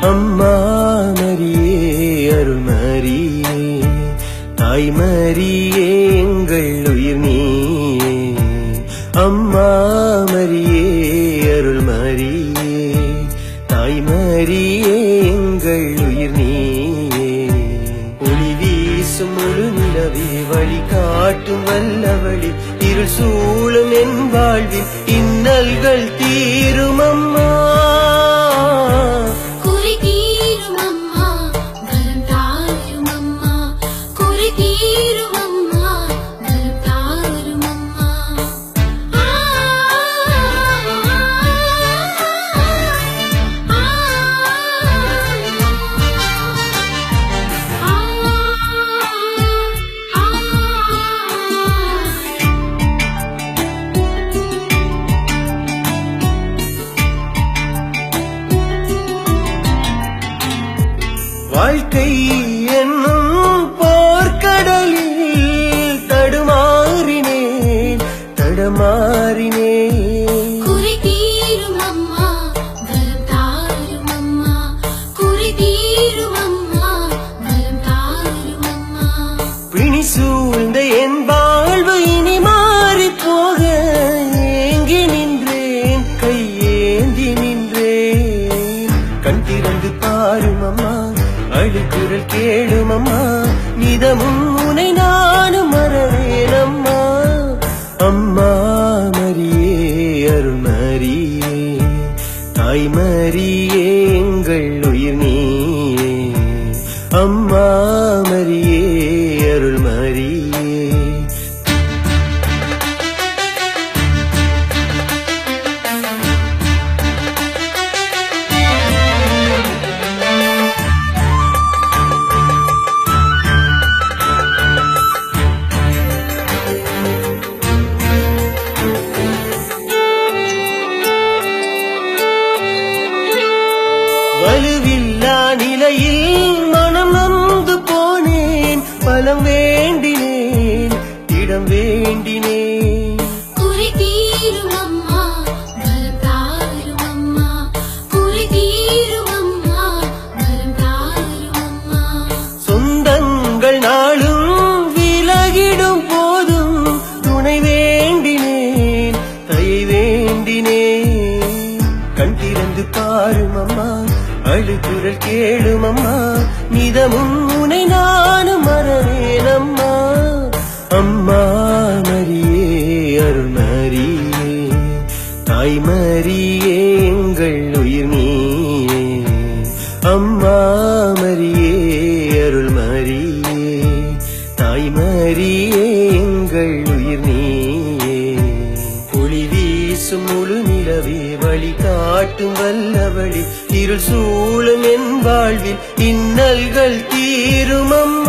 அம்மா மரியே அருள் மரியே தாய் மரியே எங்கள் உயிர் நீயே. அம்மா மரியே அருள் மரியே தாய் மரியே எங்கள் உயிர் நீயே. ஒளி வீசும் முழு நிலவே வழி காட்டும் வல்லவழி இருள் சூழும் என் வாழ்வில் இன்னல்கள் தீரும் அம்மா. வாழ்க்கை என்னும் போர்க்கடலில் தடுமாறினேன் தடமாறினேன். குறி தீரும் அம்மா வரம் தாரும் அம்மா, குறி தீரும் அம்மா வரம் தாரும் அம்மா. பிணி சூழ்ந்த என் வாழ்வு இனி மாறி போக ஏங்கி நின்றேன் கையேந்தி நின்றேன். கண் திறந்து பாரும் அம்மா அழுக்குரல் கேளும் அம்மா நிதமும் உனை நானும் மறவேன் அம்மா. அம்மா மரியே அருள் மரியே தாய் மரியே எங்கள் உயிர் நீயே. அம்மா மரியே அருள் மரியே. வலுவில்லா நிலையில் மனம் நொந்து போனேன், பலம் வேண்டினேன் இடம் வேண்டினேன். குறி தீரும் அம்மா வரம் தாரும் அம்மா, குறி தீரும் அம்மா வரம் தாரும் அம்மா. சொந்தங்கள் நாளும் விலகிடும் போதும் துணை வேண்டினேன் தயை வேண்டினேன். கண் திறந்து பாரும் அம்மா அழுகுரல் கேளும் அம்மா நிதமும் உனை நானும் மறவேன் அம்மா. அம்மா மரியே அருள் மரியே தாய் மரியே எங்கள் உயிர் நீயே. அம்மா மரியே அருள் மரியே தாய் மரியே எங்கள் உயிர் நீயே. ஒளி வீசும் முழு நிலவே வழி காட்டும் வல்லவழி இருள் சூழும் என் வாழ்வில் இன்னல்கள் தீரும் அம்மா.